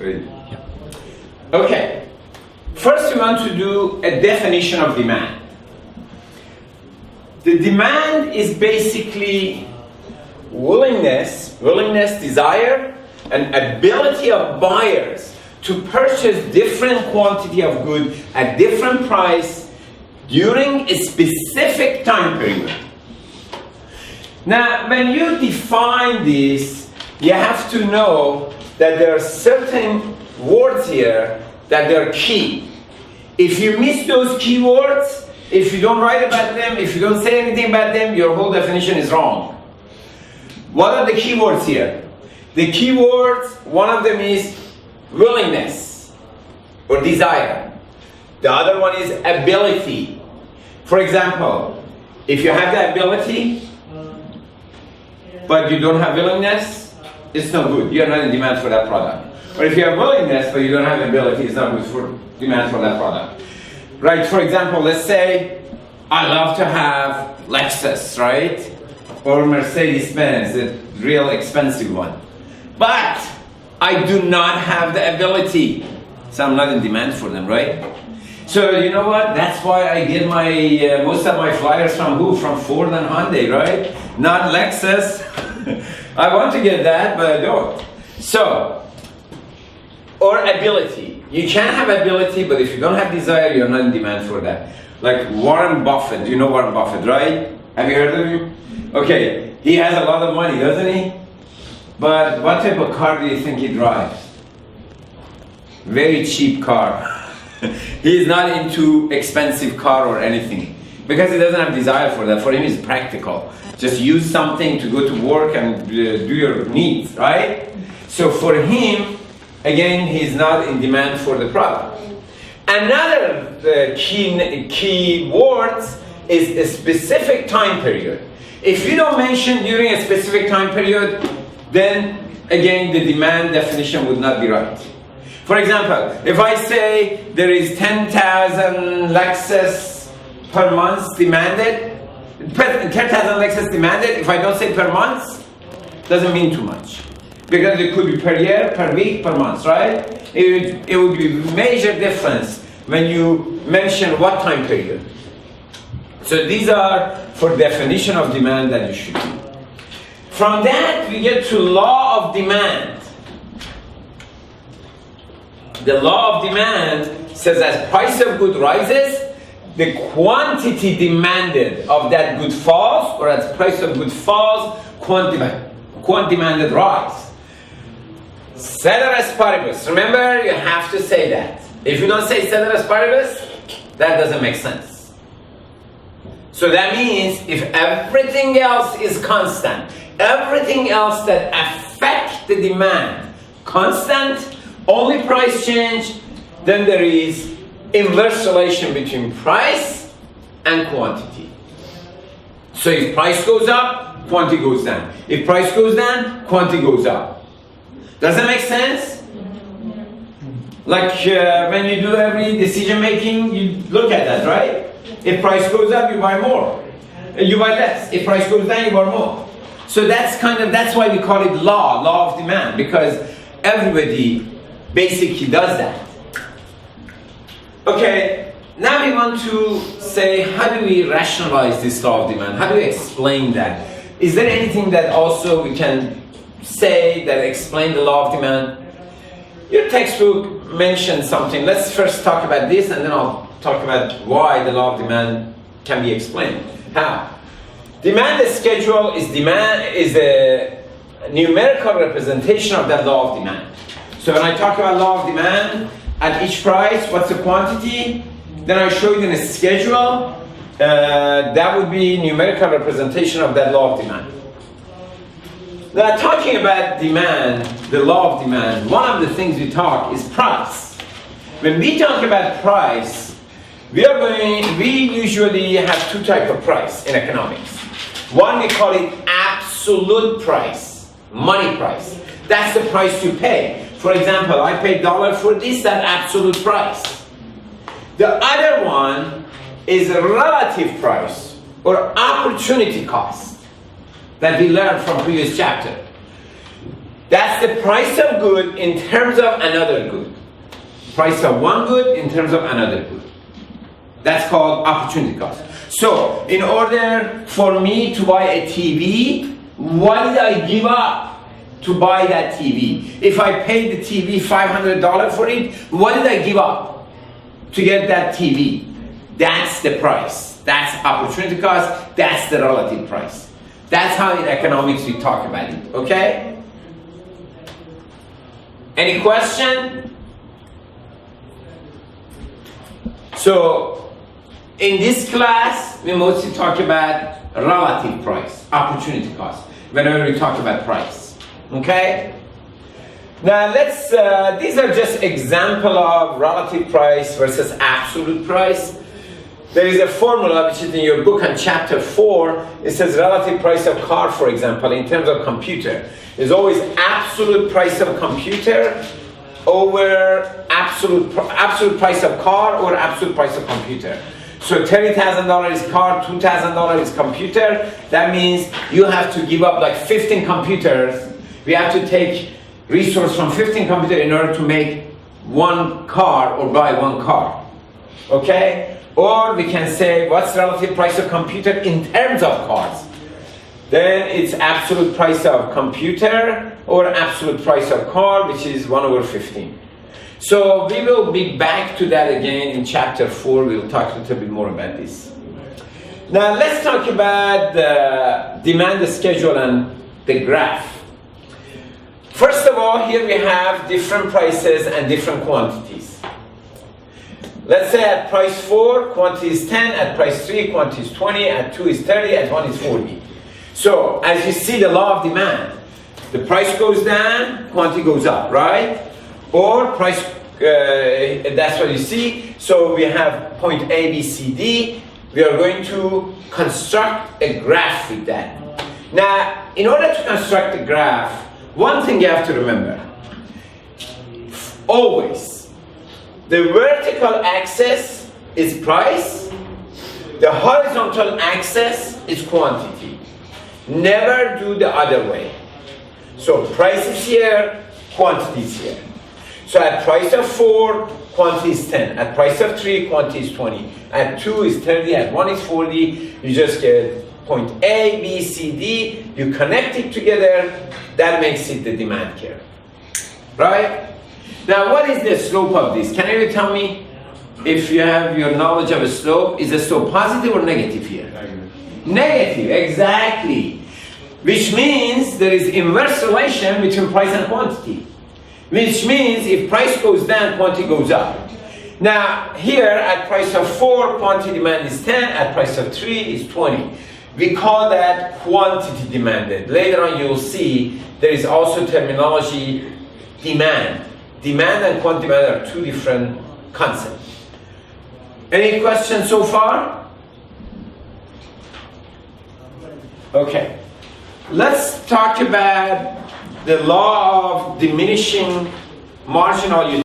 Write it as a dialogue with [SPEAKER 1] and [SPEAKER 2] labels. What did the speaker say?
[SPEAKER 1] Ready? Okay. First, we want to do a definition of demand. The demand is basically willingness, desire, and ability of buyers to purchase different quantity of good at different price during a specific time period. Now, when you define this, you have to know that there are certain words here that they're key. If you miss those keywords, if you don't write about them, if you don't say anything about them, your whole definition is wrong. What are the keywords here? The keywords, one of them is willingness or desire. The other one is ability. For example, if you have the ability, but you don't have willingness, it's not good. You're not in demand for that product. Or if you have willingness, but you don't have ability, it's not good for demand for that product. Right, for example, let's say I love to have Lexus, right? Or Mercedes-Benz, the real expensive one. But I do not have the ability, so I'm not in demand for them, right? So you know what? That's why I get my most of my flyers from who? From Ford and Hyundai, right? Not Lexus. I want to get that, but I don't. So, or ability. You can have ability, but if you don't have desire, you're not in demand for that. Like Warren Buffett. You know Warren Buffett, right? Have you heard of him? Okay, he has a lot of money, doesn't he? But what type of car do you think he drives? Very cheap car. He is not into expensive car or anything because he doesn't have desire for that. For him, it's practical. Just use something to go to work and do your needs, right? So for him, again, he's not in demand for the product. Another key words is a specific time period. If you don't mention during a specific time period, then again the demand definition would not be right. For example, if I say there is 10,000 Lexus per month demanded, 10,000 Lexus demanded, if I don't say per month, doesn't mean too much. Because it could be per year, per week, per month, right? It would be a major difference when you mention what time period. So these are for definition of demand that you should do. From that, we get to law of demand. The law of demand says as price of good rises, the quantity demanded of that good falls, or as price of good falls, quantity demanded rise. Ceteris paribus. Remember, you have to say that. If you don't say ceteris paribus, that doesn't make sense. So that means if everything else is constant, everything else that affects the demand constant, only price change, then there is inverse relation between price and quantity. So if price goes up, quantity goes down. If price goes down, quantity goes up. Does that make sense? Like when you do every decision making, you look at that, right? If price goes up, you buy more. You buy less. If price goes down, you buy more. So that's why we call it law of demand, because everybody basically does that. Okay, now we want to say, how do we rationalize this law of demand? How do we explain that? Is there anything that also we can say that explain the law of demand? Your textbook mentioned something. Let's first talk about this, and then I'll talk about why the law of demand can be explained. How? Demand schedule is a numerical representation of that law of demand. So when I talk about law of demand, at each price, what's the quantity? Then I show you in a schedule. That would be numerical representation of that law of demand. Now, talking about demand, the law of demand, one of the things we talk is price. When we talk about price, we usually have two types of price in economics. One, we call it absolute price, money price. That's the price you pay. For example, I pay $1 for this, that absolute price. The other one is a relative price or opportunity cost that we learned from previous chapter. That's the price of good in terms of another good. Price of one good in terms of another good. That's called opportunity cost. So, in order for me to buy a TV, what did I give up to buy that TV? If I paid the TV $500 for it, what did I give up to get that TV? That's the price. That's opportunity cost. That's the relative price. That's how in economics we talk about it. Okay? Any question? So, in this class, we mostly talk about relative price, opportunity cost, whenever we talk about price. Okay? Now let's, these are just example of relative price versus absolute price. There is a formula which is in your book on chapter 4. It says relative price of car, for example, in terms of computer. There's always absolute price of computer over absolute price of car or absolute price of computer. So $30,000 is car, $2,000 is computer. That means you have to give up like 15 computers. We have to take resource from 15 computers in order to make one car or buy one car. Okay? Or we can say, what's the relative price of computer in terms of cars? Then it's absolute price of computer or absolute price of car, which is 1/15. So we will be back to that again in chapter 4. We'll talk a little bit more about this. Now let's talk about the demand schedule and the graph. First of all, here we have different prices and different quantities. Let's say at price 4, quantity is 10, at price 3, quantity is 20, at 2 is 30, at 1 is 40. So, as you see the law of demand, the price goes down, quantity goes up, right? Or price, that's what you see. So we have point A, B, C, D. We are going to construct a graph with that. Now, in order to construct a graph, one thing you have to remember. Always, the vertical axis is price. The horizontal axis is quantity. Never do the other way. So price is here, quantity is here. So at price of 4, quantity is 10. At price of 3, quantity is 20. At 2 is 30, at 1 is 40. You just get point A, B, C, D. You connect it together. That makes it the demand curve. Right? Now what is the slope of this? Can you tell me if you have your knowledge of a slope? Is the slope positive or negative here? Negative, exactly. Which means there is inverse relation between price and quantity. Which means if price goes down, quantity goes up. Now, here at price of 4, quantity demand is 10, at price of 3 is 20. We call that quantity demanded. Later on you'll see there is also terminology demand. Demand and quantity demand are two different concepts. Any questions so far? Okay. Let's talk about the law of diminishing marginal utility.